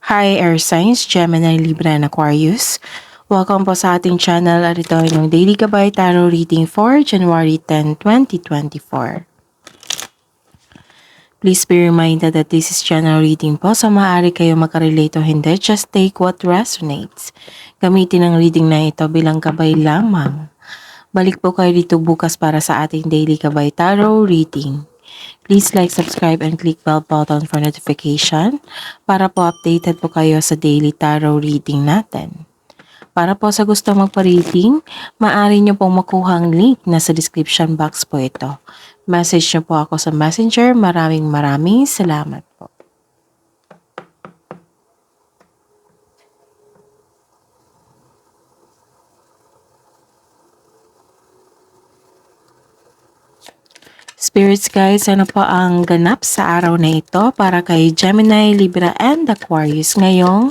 Hi Air Signs, Gemini, Libra, and Aquarius. Welcome po sa ating channel at ito ay yung Daily Gabay Tarot Reading for January 10, 2024. Please be reminded that this is general reading po, so maaari kayo makarelate o hindi. Just take what resonates. Gamitin ang reading na ito bilang gabay lamang. Balik po kayo dito bukas para sa ating Daily Gabay Tarot Reading. Please like, subscribe, and click bell button for notification para po updated po kayo sa daily tarot reading natin. Para po sa gusto magpa-reading, maaari nyo pong makuha ang link na sa description box po ito. Message nyo po ako sa Messenger. Maraming salamat po. Spirits guys, ano po ang ganap sa araw na ito para kay Gemini, Libra, and Aquarius ngayong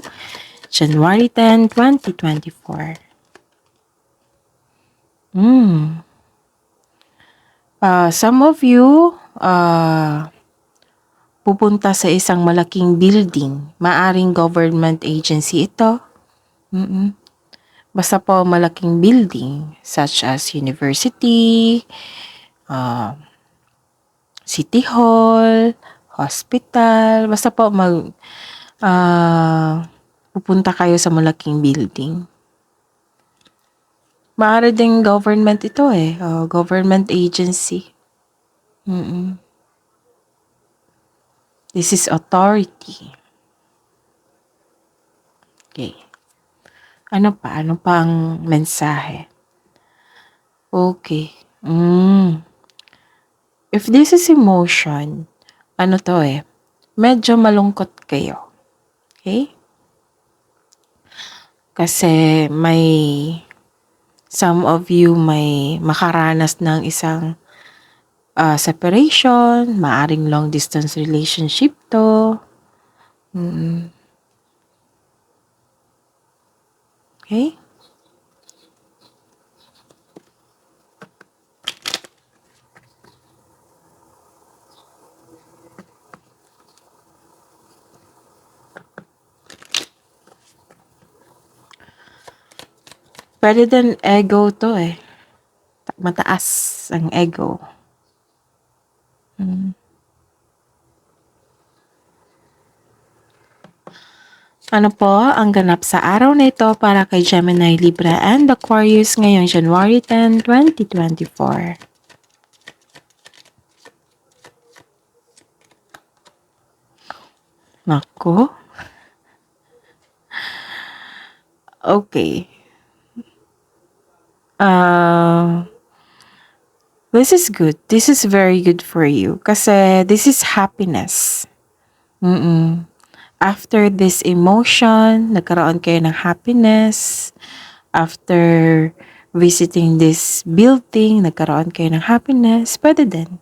January 10, 2024? Some of you pupunta sa isang malaking building. Maaring government agency ito. Basta po malaking building such as university, city hall, hospital. Basta po pupunta kayo sa malaking building. Maaari ding government ito government agency. This is authority. Okay. Ano pa? Ano pang mensahe? Okay. If this is emotion, ano to medyo malungkot kayo. Okay? Kasi some of you may makaranas ng isang separation, maaring long distance relationship to. Okay? Pwede din ego to mataas ang ego. Ano po ang ganap sa araw na ito para kay Gemini, Libra, and Aquarius ngayong January 10, 2024? Nako. Okay. This is good. This is very good for you. Kasi this is happiness. After this emotion, nagkaroon kayo ng happiness. After visiting this building, nagkaroon kayo ng happiness. Pwede din.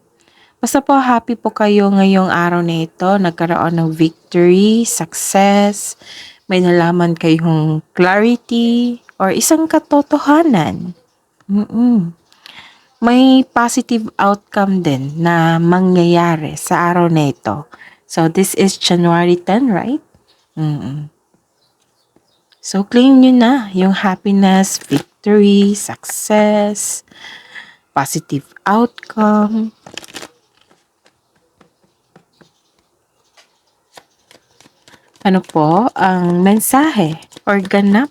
Basta po happy po kayo ngayong araw na ito. Nagkaroon ng victory, success. May nalaman kayong clarity or isang katotohanan. May positive outcome din na mangyayari sa araw na ito. So, this is January 10, right? So, claim nyo na yung happiness, victory, success, positive outcome. Ano po ang mensahe or ganap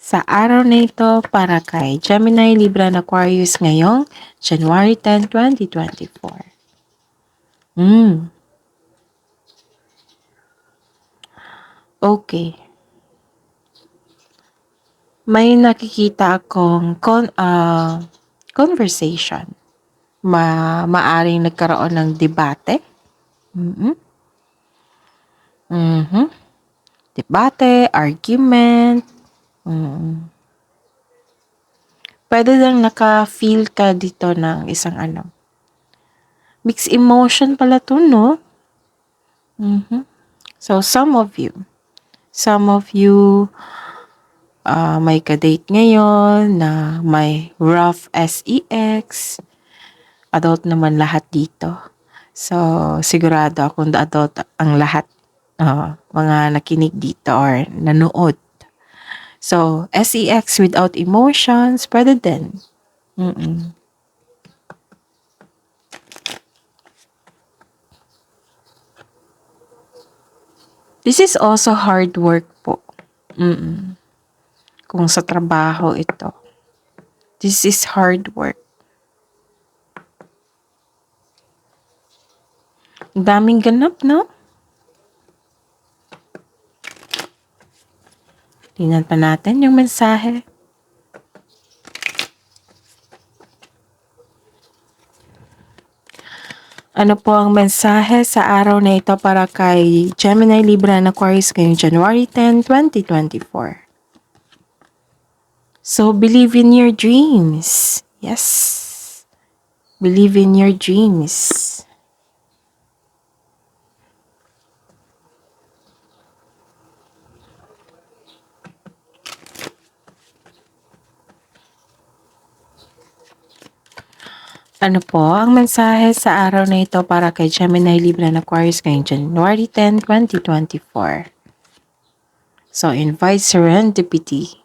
sa araw na ito para kay Gemini, Libra, and Aquarius ngayong January 10, 2024? Okay. May nakikita akong conversation. Maaring nagkaroon ng debate. Debate, argument. Pwede lang naka-feel ka dito ng isang mixed emotion pala to, no? So, some of you, may ka-date ngayon na may rough sex. Adult naman lahat dito. So, sigurado akong adult ang lahat mga nakinig dito or nanood. So, SEX without emotions, pwede din. This is also hard work po. Kung sa trabaho ito. This is hard work. Ang daming ganap, no? Tingnan pa natin yung mensahe. Ano po ang mensahe sa araw na ito para kay Gemini, Libra, and Aquarius ngayong January 10, 2024? So, believe in your dreams. Yes. Believe in your dreams. Ano po ang mensahe sa araw na ito para kay Gemini, Libra, and Aquarius ngayong January 10, 2024? So, invite serendipity.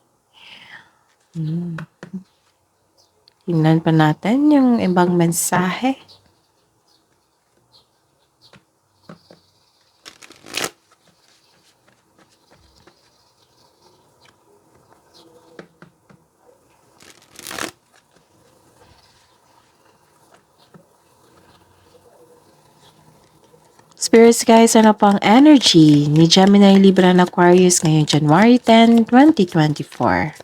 Tingnan pa natin yung ibang mensahe. Spirits guys, ano po ang energy ni Gemini, Libra, and Aquarius ngayong January 10, 2024?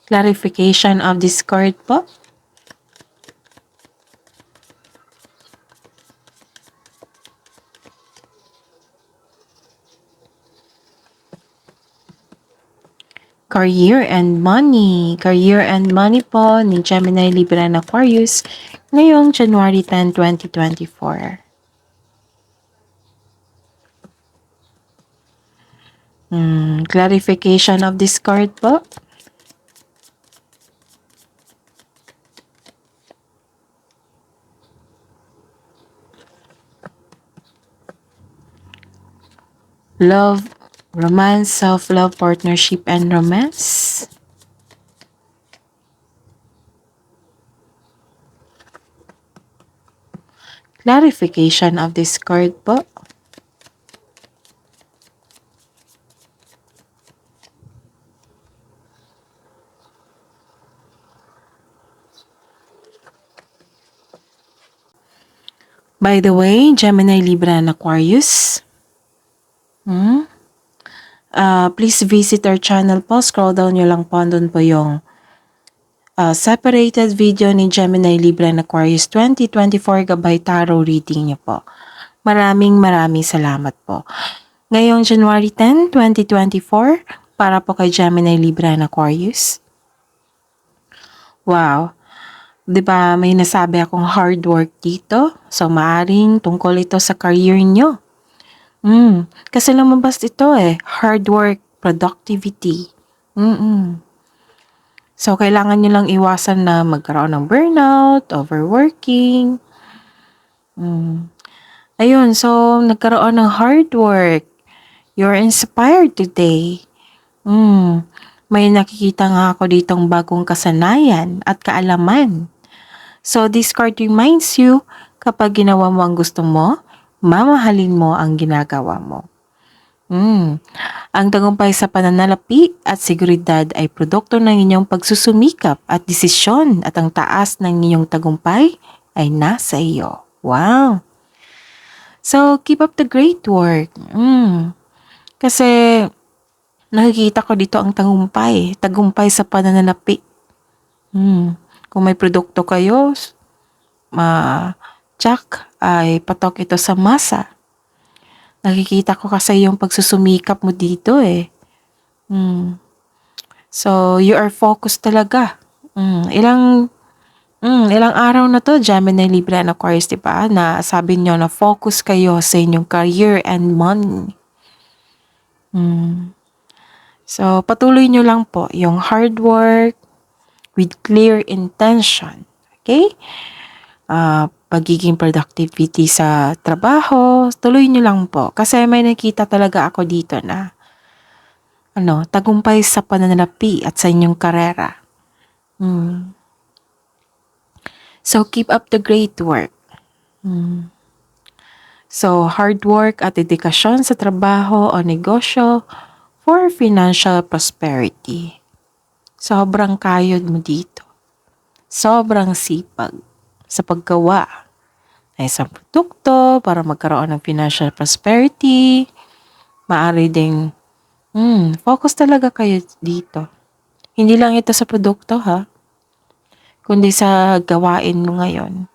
Clarification of this card po. Career and money. Career and money po ni Gemini, Libra, and Aquarius ngayong January 10, 2024. Clarification of this card po. Love, romance, self-love, partnership, and romance. Clarification of this card po. By the way, Gemini, Libra, and Aquarius, please visit our channel po. Scroll down nyo lang po. Doon po yung separated video ni Gemini, Libra, and Aquarius 2024 gabay tarot reading nyo po. Maraming salamat po. Ngayong January 10, 2024, para po kay Gemini, Libra, and Aquarius. Wow! Diba may nasabi akong hard work dito? So, maaring tungkol ito sa career nyo. Kasi lumabas ito hard work, productivity. So, kailangan nyo lang iwasan na magkaroon ng burnout, overworking. Ayun, so, nagkaroon ng hard work. You're inspired today. May nakikita nga ako ditong bagong kasanayan at kaalaman. So, this card reminds you, kapag ginawa mo ang gusto mo, mamahalin mo ang ginagawa mo. Ang tagumpay sa pananalapi at seguridad ay produkto ng inyong pagsusumikap at desisyon at ang taas ng inyong tagumpay ay nasa iyo. Wow! So, keep up the great work. Kasi, nakikita ko dito ang tagumpay sa pananalapi. Kung may produkto kayo, tsak ay patok ito sa masa. Nakikita ko kasi yung pagsusumikap mo dito So, you are focused talaga. Ilang araw na to, Gemini, Libra, and Aquarius, diba? Na sabi nyo na focus kayo sa inyong career and money. So, patuloy nyo lang po yung hard work with clear intention. Okay? pagiging productivity sa trabaho, tuloy nyo lang po. Kasi may nakita talaga ako dito na tagumpay sa pananalapi at sa inyong karera. So, keep up the great work. So, hard work at dedikasyon sa trabaho o negosyo for financial prosperity. Sobrang kayod mo dito. Sobrang sipag sa paggawa ay isang produkto para magkaroon ng financial prosperity. Maaari ding focus talaga kayo dito. Hindi lang ito sa produkto ha, kundi sa gawain mo ngayon.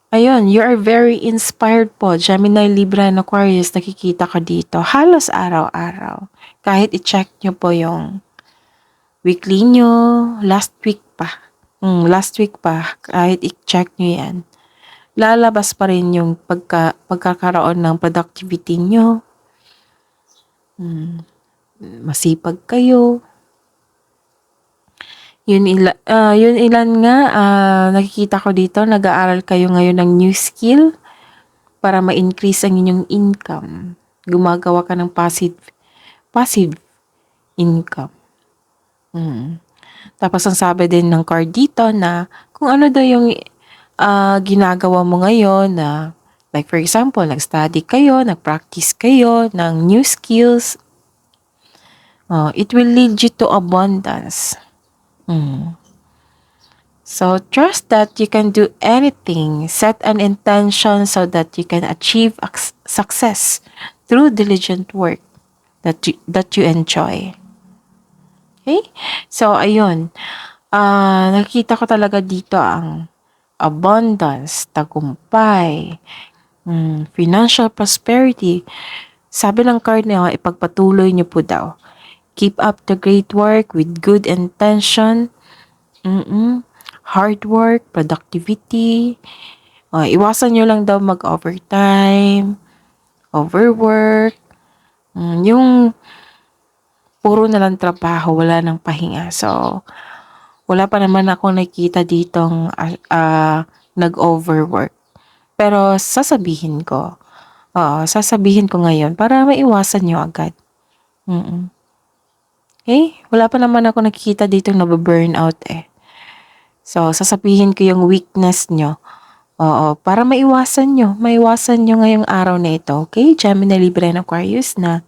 Ayun, you are very inspired po. Gemini, Libra, and Aquarius, nakikita ko dito. Halos araw-araw. Kahit i-check nyo po yung weekly nyo, last week pa, kahit i-check nyo yan, lalabas pa rin yung pagkakaroon ng productivity nyo. Masipag kayo. Yun ilan nga, nakikita ko dito, nag-aaral kayo ngayon ng new skill para ma-increase ang inyong income. Gumagawa ka ng passive income. Tapos ang sabi din ng card dito na kung ano daw yung ginagawa mo ngayon na like for example, nag-study kayo, nag-practice kayo ng new skills, it will lead you to abundance. So, trust that you can do anything. Set an intention so that you can achieve success through diligent work that you enjoy. Okay? So, ayun. Nakita ko talaga dito ang abundance, tagumpay, financial prosperity. Sabi ng card niya, ipagpatuloy niyo po daw. Keep up the great work with good intention. Hard work, productivity. Iwasan nyo lang daw mag-overtime, overwork. Yung puro na lang trabaho, wala nang pahinga. So, wala pa naman ako nakita ditong nag-overwork. Pero sasabihin ko ngayon para maiwasan nyo agad. Okay? Wala pa naman ako nakikita dito na burnout eh. So, sasabihin ko yung weakness nyo. Para maiwasan nyo ngayong araw na ito. Okay? Gemini, Libra, and Aquarius na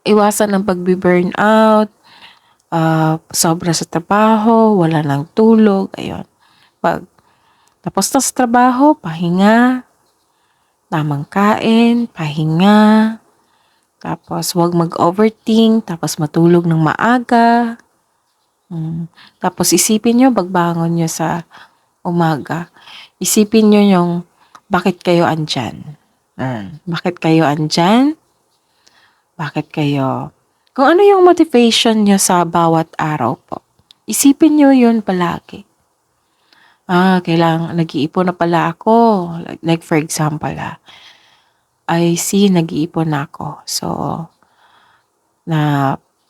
iwasan ang pagbi-burnout, sobra sa trabaho, wala nang tulog, ayun. Tapos na sa trabaho, pahinga, tamang kain, pahinga, tapos huwag mag-overthink, tapos matulog ng maaga. Tapos isipin nyo, pagbangon nyo sa umaga, isipin nyo yung bakit kayo andyan. Bakit kayo andyan? Bakit kayo? Kung ano yung motivation nyo sa bawat araw po. Isipin nyo yun palagi. Kailangan, nag-iipon na pala ako. Like for example, I see, nag-iipon na ako. So,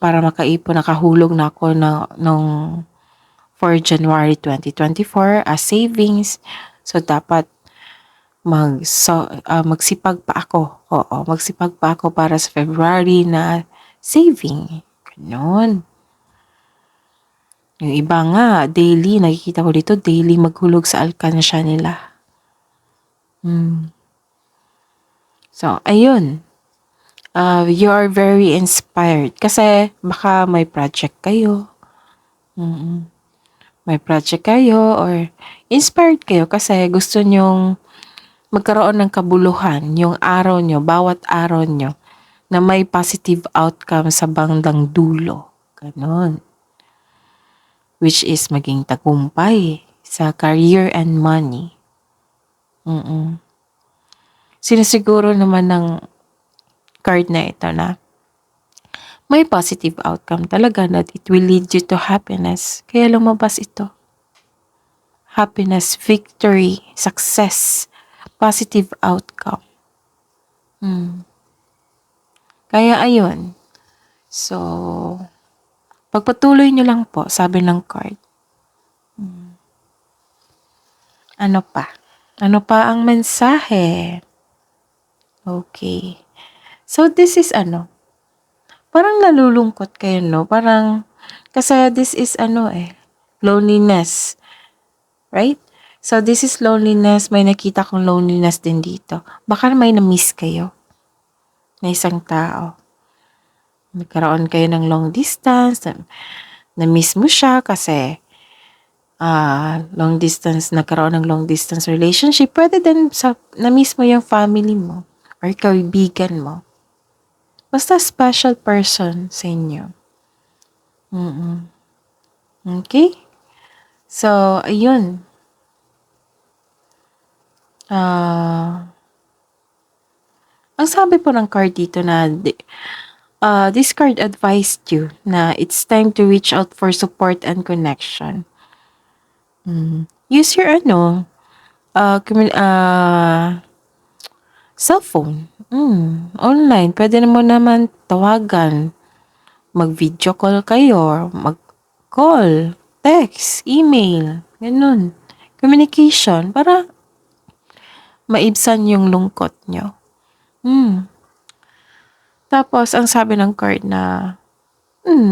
para makaipon, nakahulog na ako nung for January 2024 as savings. So, dapat magsipag pa ako. Magsipag pa ako para sa February na saving. Ganon. Yung iba nga, daily, nakikita ko dito, daily maghulog sa alkansya nila. So, ayun. You are very inspired. Kasi, baka may project kayo. May project kayo or inspired kayo kasi gusto nyong magkaroon ng kabuluhan yung araw nyo, bawat araw nyo, na may positive outcome sa bandang dulo. Ganon. Which is maging tagumpay sa career and money. Sinisiguro naman ng card na ito na may positive outcome talaga that it will lead you to happiness. Kaya lumabas ito. Happiness, victory, success, positive outcome. Kaya ayun. So, Pagpatuloy nyo lang po, sabi ng card. Ano pa? Ano pa ang mensahe? Okay. So, this is parang nalulungkot kayo, no? Parang, kasi this is loneliness. Right? So, this is loneliness. May nakita kong loneliness din dito. Baka may na-miss kayo na isang tao. Nagkaroon kayo ng long distance. Na-miss mo siya kasi long distance, nagkaroon ng long distance relationship. Pwede din na-miss mo yung family mo or kaibigan mo. Basta special person sa inyo. Okay? So, ayun. Ang sabi po ng card dito na this card advised you na it's time to reach out for support and connection. Use your cellphone. Online. Pwede mo naman tawagan. Mag-video call kayo. Mag-call. Text. Email. Ganun. Communication. Para maibsan yung lungkot nyo. Tapos, ang sabi ng card na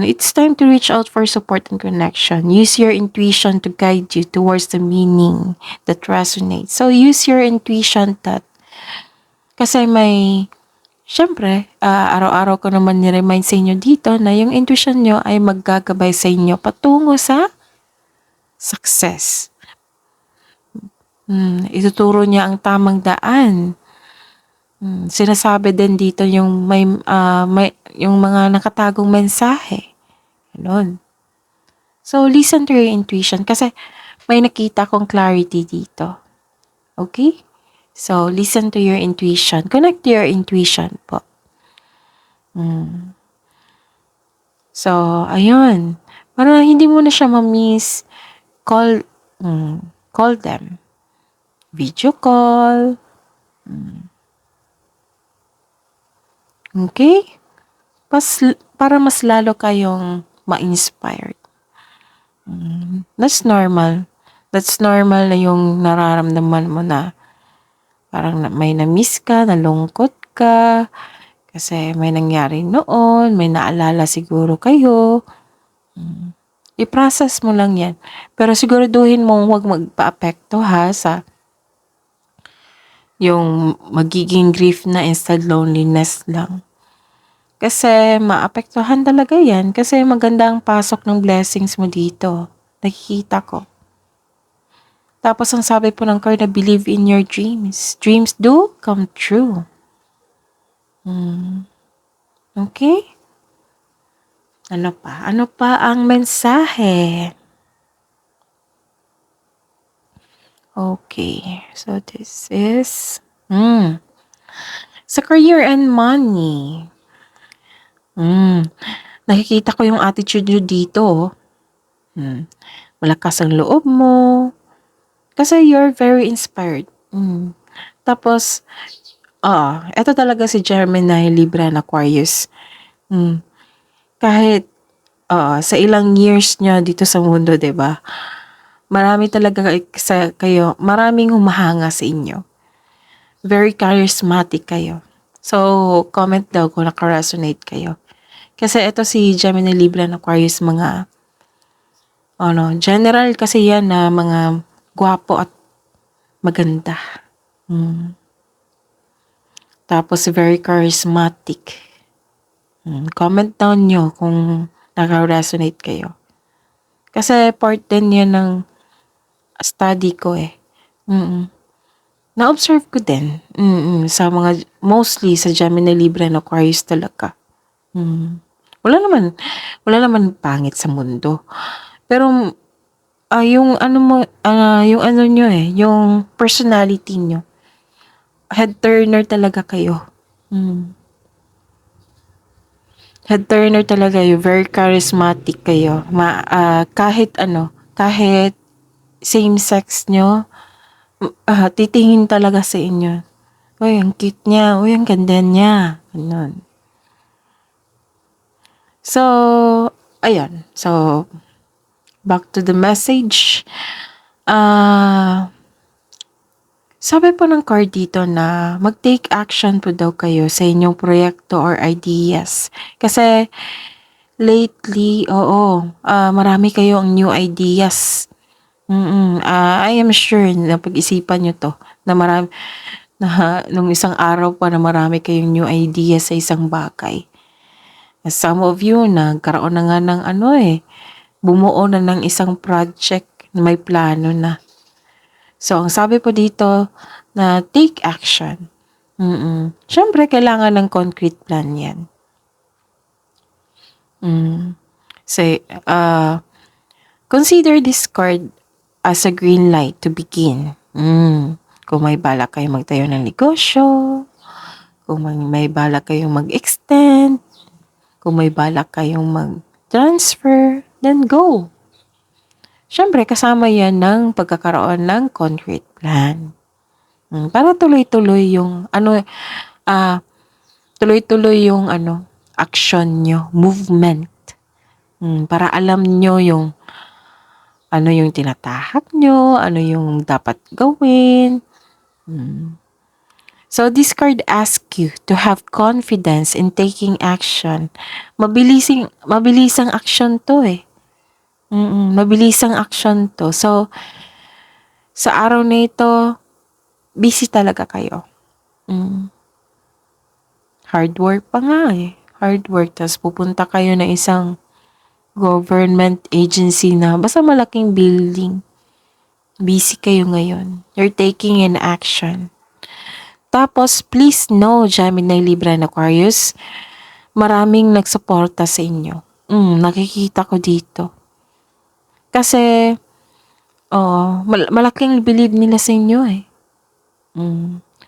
it's time to reach out for support and connection. Use your intuition to guide you towards the meaning that resonates. So, use your intuition kasi syempre, araw-araw ko naman ni-remind sa inyo dito na yung intuition nyo ay maggagabay sa inyo patungo sa success. Ituturo niya ang tamang daan. Sinasabi din dito yung yung mga nakatagong mensahe. Ganun. So, listen to your intuition kasi may nakita kong clarity dito. Okay? So, listen to your intuition. Connect to your intuition po. So, ayun. Para hindi mo na siya ma-miss, call them. Video call. Okay? Para mas lalo kayong ma-inspired. That's normal. That's normal na yung nararamdaman mo na parang may na-miss ka, nalungkot ka, kasi may nangyari noon, may naalala siguro kayo. I-process mo lang yan. Pero siguraduhin mong huwag magpa-apekto sa yung magiging grief na instead loneliness lang. Kasi maapektuhan talaga yan. Kasi maganda ang pasok ng blessings mo dito. Nakikita ko. Tapos ang sabi po ng card na believe in your dreams. Dreams do come true. Okay? Ano pa? Ano pa ang mensahe? Okay. So this is sa career and money. Nakikita ko yung attitude nyo dito. Malakas ang loob mo. Kasi you're very inspired. Tapos, eto talaga si Gemini, Libra, and Aquarius. Kahit sa ilang years nyo dito sa mundo, 'di ba? Marami talaga kayo, maraming humahanga sa inyo. Very charismatic kayo. So, comment daw kung naka-resonate kayo. Kasi ito si Gemini, Libra, and Aquarius, mga general kasi yan na mga gwapo at maganda. Tapos very charismatic. Comment down nyo kung naka-resonate kayo. Kasi part din yan ng study ko eh. Na-observe ko din. Sa mga, mostly sa Gemini, Libra, and Aquarius talaga. Wala naman pangit sa mundo. Pero, yung nyo yung personality nyo, head turner talaga kayo. Head turner talaga kayo, very charismatic kayo. Kahit same sex nyo, titingin talaga sa inyo. Uy, ang cute niya. Uy, ang ganda niya. Ganun. So, Ayan. So, back to the message. Ah, sabi po ng card dito na mag-take action po daw kayo sa inyong proyekto or ideas. Kasi lately, oo, marami kayong new ideas. I am sure na pag-isipan nyo to na marami na nung isang araw pa na marami kayong new ideas sa isang bagay. Some of you nagkaroon na nga ng bumuo na ng isang project na may plano na. So, ang sabi po dito na take action. Siyempre, kailangan ng concrete plan yan. So, consider this card as a green light to begin. Kung may balak kayo magtayo ng negosyo, kung may balak kayong mag-extend, kung may balak kayong mag-transfer, then go. Siyempre, kasama yan ng pagkakaroon ng concrete plan. Para tuloy-tuloy yung action nyo, movement. Para alam nyo yung yung tinatahak nyo, ano yung dapat gawin. So this card asks you to have confidence in taking action. Mabilisang action to Mabilisang action to. So, sa araw na ito, busy talaga kayo. Hard work pa nga Hard work. Tapos pupunta kayo na isang government agency na basta malaking building. Busy kayo ngayon. You're taking an action. Tapos, please know, Gemini, Libra, and Aquarius, maraming nagsuporta sa inyo. Nakikita ko dito. Kasi, malaking believe nila sa inyo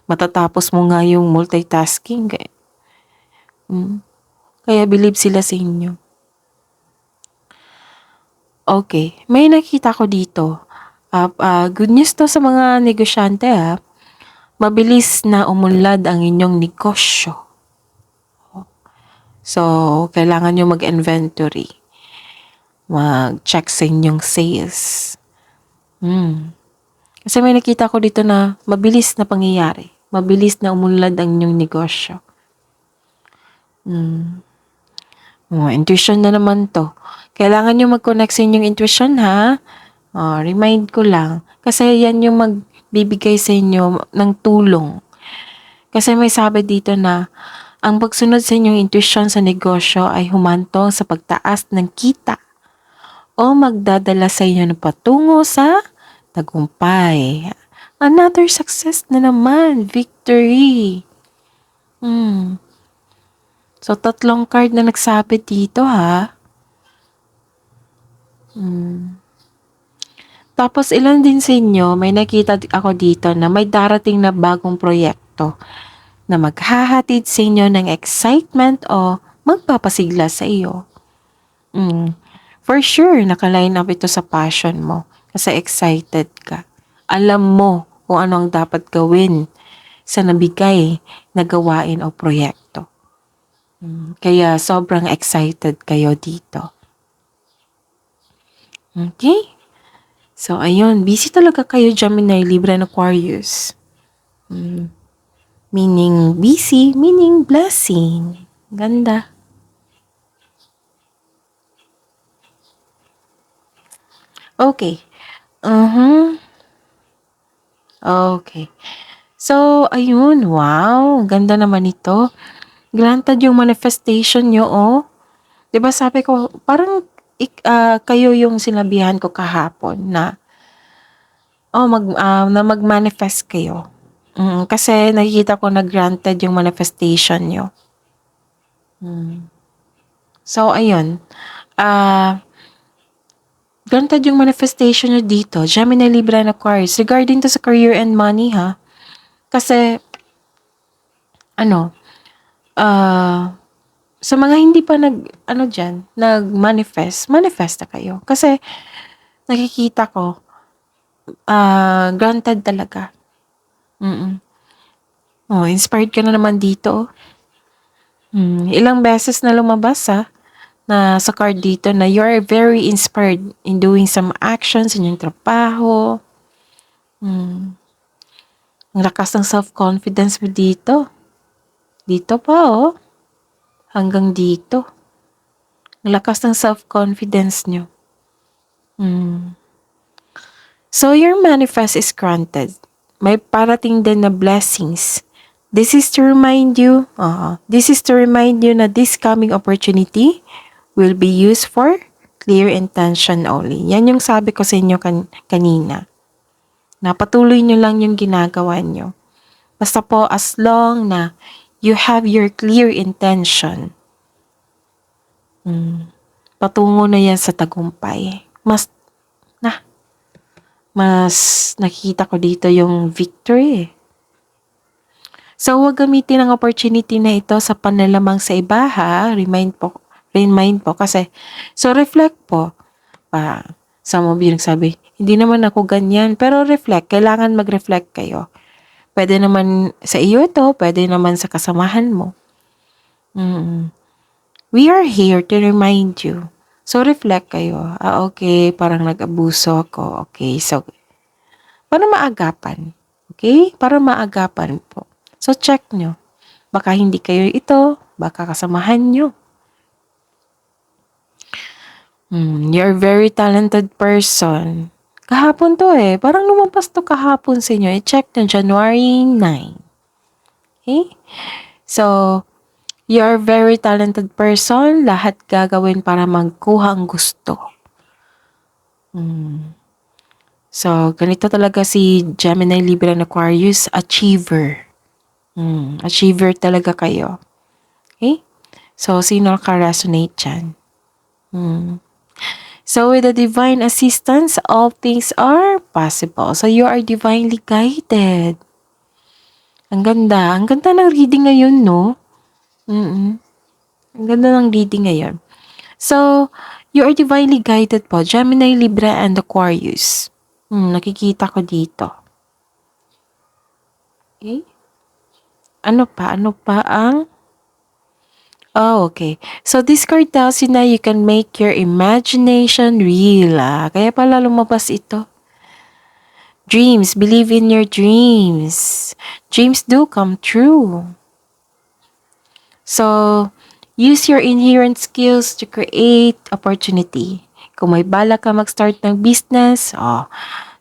Matatapos mo nga yung multitasking. Kaya believe sila sa inyo. Okay, may nakita ko dito. Good news to sa mga negosyante Mabilis na umunlad ang inyong negosyo. So, kailangan nyo mag-inventory. Mag-check sa inyong sales. Kasi may nakita ko dito na mabilis na pangyayari. Mabilis na umunlad ang inyong negosyo. Intuition na naman to. Kailangan nyo mag-connect sa inyong intuition remind ko lang. Kasi yan yung magbibigay sa inyo ng tulong. Kasi may sabi dito na ang pagsunod sa inyong intuition sa negosyo ay humantong sa pagtaas ng kita o magdadala sa inyo ng patungo sa tagumpay. Another success na naman. Victory. So, 3 card na nagsabi dito Tapos, ilan din sa inyo, may nakita ako dito na may darating na bagong proyekto na maghahatid sa inyo ng excitement o magpapasigla sa iyo. For sure, naka-line up ito sa passion mo kasi excited ka. Alam mo kung ano ang dapat gawin sa nabigay na gawain o proyekto. Kaya sobrang excited kayo dito. Okay? So, ayun. Busy talaga kayo, Gemini, Libra, and Aquarius. Meaning busy, meaning blessing. Ganda. Okay. Okay. So, ayun. Wow. Ganda naman ito. Granted yung manifestation nyo, Diba sabi ko, parang kayo yung sinabihan ko kahapon na na mag-manifest kayo. Kasi nakikita ko na granted yung manifestation nyo. So, ayun. Granted yung manifestation nyo dito, Gemini, Libra, and Aquarius. Regarding to sa career and money, Kasi, sa mga hindi pa nag-manifest, manifest na kayo. Kasi, nakikita ko, granted talaga. Inspired ka na naman dito. Ilang beses na lumabas, na sa card dito na you are very inspired in doing some actions in yung trabaho. Ang lakas ng self-confidence mo dito. Dito pa, oh. Hanggang dito. Ang lakas ng self-confidence nyo. So, your manifest is granted. May parating din na blessings. This is to remind you na this coming opportunity will be used for clear intention only. Yan yung sabi ko sa inyo kanina. Napatuloy nyo lang yung ginagawa nyo. Basta po as long na you have your clear intention, patungo na yan sa tagumpay. Mas nakikita ko dito yung victory. So, huwag gamitin ang opportunity na ito sa panlalamang sa iba, ha? Remind po kasi. So, reflect po. Some of you nagsabi, hindi naman ako ganyan. Pero reflect. Kailangan mag-reflect kayo. Pwede naman sa iyo ito, pwede naman sa kasamahan mo. We are here to remind you. So, reflect kayo. Okay, parang nag-abuso ako. Okay, so, para maagapan. Okay? Para maagapan po. So, check nyo. Baka hindi kayo ito, baka kasamahan nyo. You're a very talented person. Kahapon to parang lumampas to kahapon sa inyo. I-check nyo, January 9. Okay? So, you're a very talented person. Lahat gagawin para magkuha ang gusto. So, ganito talaga si Gemini, Libra, and Aquarius, achiever. Achiever talaga kayo. Okay? So, sino ka-resonate dyan? So, with the divine assistance, all things are possible. So, you are divinely guided. Ang ganda. Ang ganda ng reading ngayon, no? Ang ganda ng reading ngayon. So, you are divinely guided po. Gemini, Libra, and Aquarius. Nakikita ko dito. Okay? Ano pa ang... Oh, okay. So, this card tells you na you can make your imagination real. Kaya pala lumabas ito. Dreams. Believe in your dreams. Dreams do come true. So, use your inherent skills to create opportunity. Kung may balak ka mag-start ng business,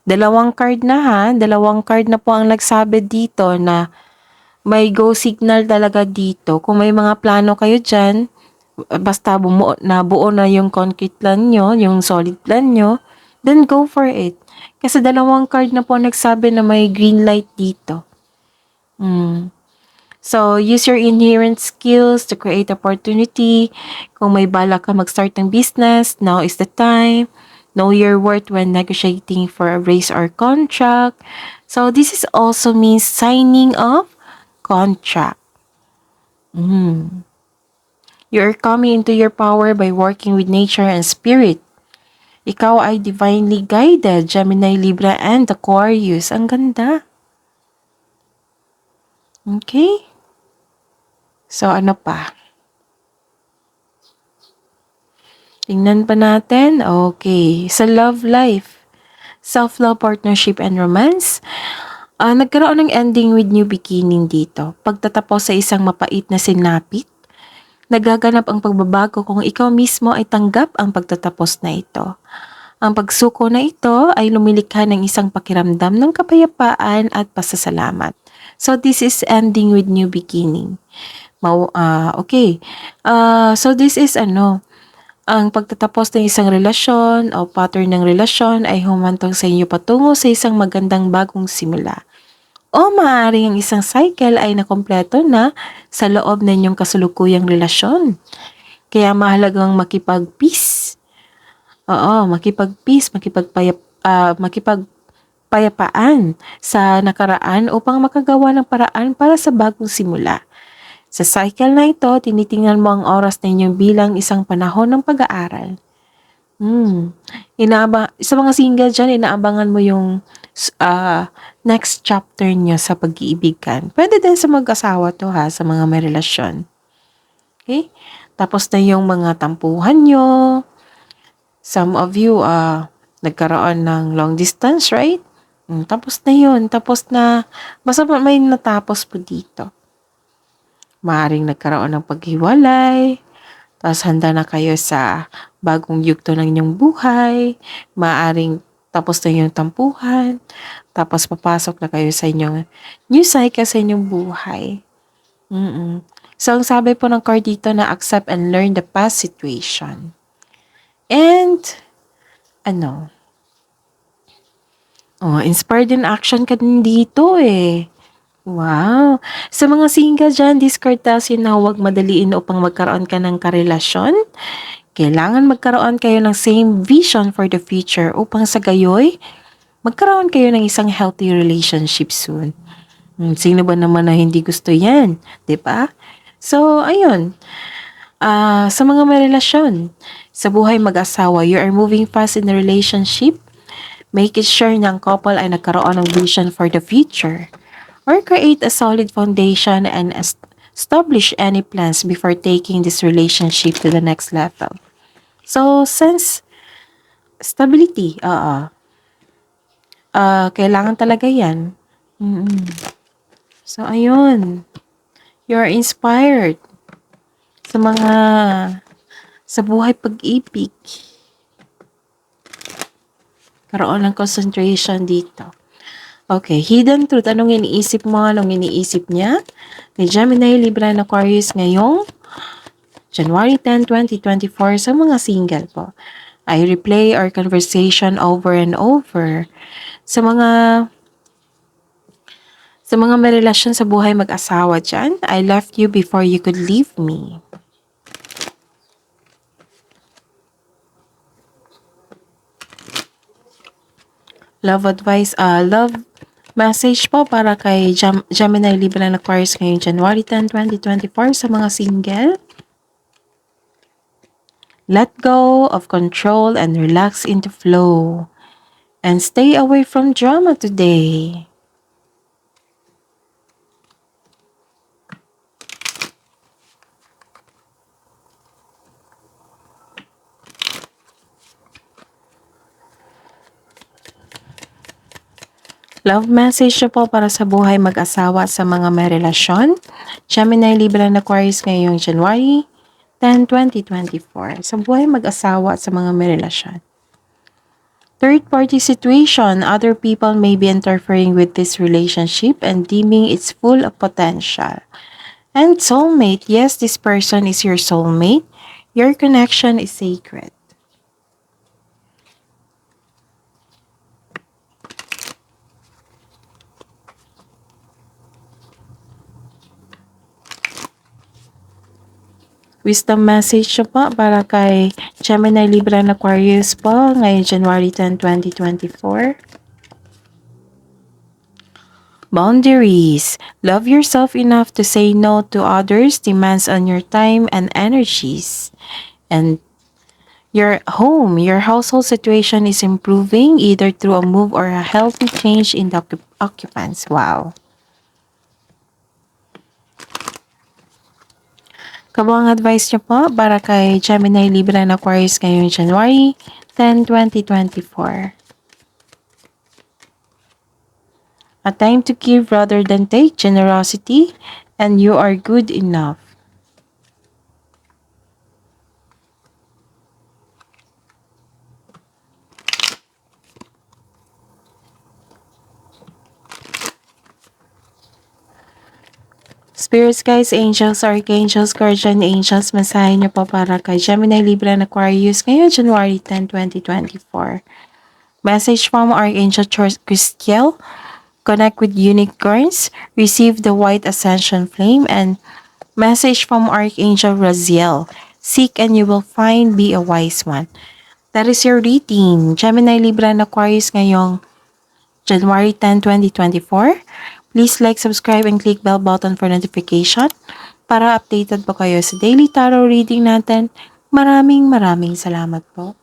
dalawang card na Dalawang card na po ang nagsabi dito na may go signal talaga dito. Kung may mga plano kayo dyan, basta buo na yung concrete plan nyo, yung solid plan nyo, then go for it. Kasi dalawang card na po nagsabi na may green light dito. So, use your inherent skills to create opportunity. Kung may balak ka mag-start ng business, now is the time. Know your worth when negotiating for a raise or contract. So, this is also means signing of contract. You're coming into your power by working with nature and spirit. Ikaw ay divinely guided, Gemini, Libra, and Aquarius. Ang ganda. Okay? So, ano pa? Tingnan pa natin. Okay. Sa love life, self-love, partnership, and romance, nagkaroon ng ending with new beginning dito. Pagtatapos sa isang mapait na sinapit, nagaganap ang pagbabago kung ikaw mismo ay tanggap ang pagtatapos na ito. Ang pagsuko na ito ay lumilikha ng isang pakiramdam ng kapayapaan at pasasalamat. So, this is ending with new beginning. Okay. So, this is ang pagtatapos ng isang relasyon o pattern ng relasyon ay humantong sa inyo patungo sa isang magandang bagong simula. O maaaring ang isang cycle ay nakompleto na sa loob ng inyong kasalukuyang relasyon. Kaya mahalagang makipag-peace. Makipagpayapaan sa nakaraan upang makagawa ng paraan para sa bagong simula. Sa cycle na ito, tinitingnan mo ang oras na inyong bilang isang panahon ng pag-aaral. Sa mga single dyan, inaabangan mo yung next chapter nyo sa pag-iibigan. Pwede din sa mag-asawa to sa mga may relasyon. Okay? Tapos na yung mga tampuhan nyo. Some of you, nagkaroon ng long distance, right? Tapos na yun. Tapos na, basta may natapos po dito. Maaring nagkaroon ng paghiwalay. Tapos handa na kayo sa bagong yugto ng inyong buhay. Maaring tapos na yung tampuhan. Tapos papasok na kayo sa inyong new cycle sa inyong buhay. So, ang sabi po ng card dito na accept and learn the past situation. And, inspired in action ka din dito eh. Wow! Sa mga single dyan, this card tells you na huwag madaliin upang magkaroon ka ng karelasyon. Kailangan magkaroon kayo ng same vision for the future upang sa gayoy, magkaroon kayo ng isang healthy relationship soon. Sino ba naman na hindi gusto yan? 'Di ba? So, ayun. Sa mga may relasyon, sa buhay mag-asawa, you are moving fast in the relationship. Make it sure na ang couple ay nagkaroon ng vision for the future. Or create a solid foundation and establish any plans before taking this relationship to the next level. So, since stability, kailangan talaga yan. So, ayun. You're inspired sa buhay pag-ibig. Karoon ng concentration dito. Okay, hidden truth. Anong iniisip mo? Anong iniisip niya? Ni Gemini, Libra, and Aquarius ngayong January 10, 2024 sa mga single po. I replay our conversation over and over. Sa mga may relasyon sa buhay mag-asawa dyan, I left you before you could leave me. Love advice, love message po para kay Gemini, Libra, and Aquarius ngayong January 10, 2024 sa mga single. Let go of control and relax into flow. And stay away from drama today. Love message po para sa buhay mag-asawa sa mga may relasyon. Gemini, Libra, and Aquarius ngayong January 10, 2024. Sa buhay mag-asawa sa mga may relasyon. Third-party situation. Other people may be interfering with this relationship and deeming its full of potential. And soulmate. Yes, this person is your soulmate. Your connection is sacred. Wisdom message po para kay Gemini, Libra, and Aquarius po ngayong January 10, 2024. Boundaries. Love yourself enough to say no to others' demands on your time and energies. And your household situation is improving either through a move or a healthy change in the occupants. Wow. Kabuang advice niyo po para kay Gemini, Libra, and Aquarius ngayong January 10, 2024. A time to give rather than take, generosity, and you are good enough. Spirits, guys, angels, archangels, guardian angels, mensahe niyo po para kay Gemini, Libra, and Aquarius ngayong January 10, 2024. Message from Archangel Christiel. Connect with unicorns. Receive the white ascension flame. And message from Archangel Raziel. Seek and you will find. Be a wise one. That is your reading. Gemini, Libra, and Aquarius ngayong January 10, 2024. Please like, subscribe, and click bell button for notification para updated po kayo sa daily tarot reading natin. Maraming salamat po.